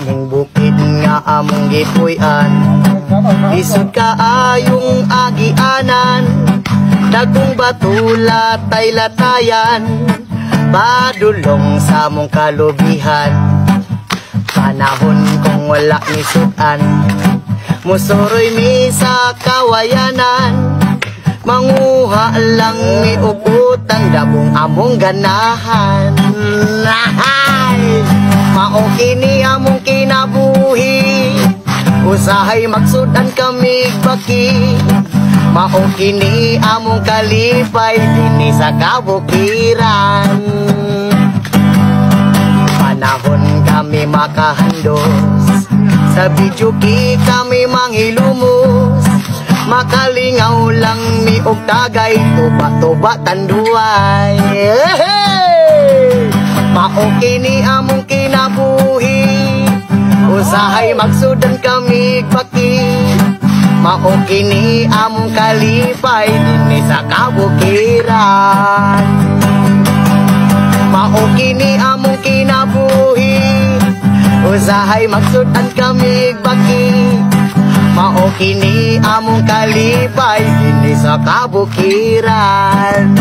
Kining bukid nga among gipuy-an, lisod kaayong agianan. Dagkong batula tay latayan, padulong sa among kalubihan. Panahon kung wala ni sudan, musuroy mi sa kawayanan. Manguha lang mi ukutang dabong among ganahan. Mao kini among kinabuhi, usahay magsudan kami baki. Mao kini among kalipay dinhi sa kabukiran. Panahon kami makahandos, sa bidyuki kami manghilumos. Makalingaw lang mi og tagay, tuba-tuba tanduay. Mao kini among kinabuhi, usahay magsudan kami baki. Mao kini among kalipay dinhi sa kabukiran. Mao kini among kinabuhi, usahay magsudan kami baki. Mao kini among kalipay dinhi sa kabukiran.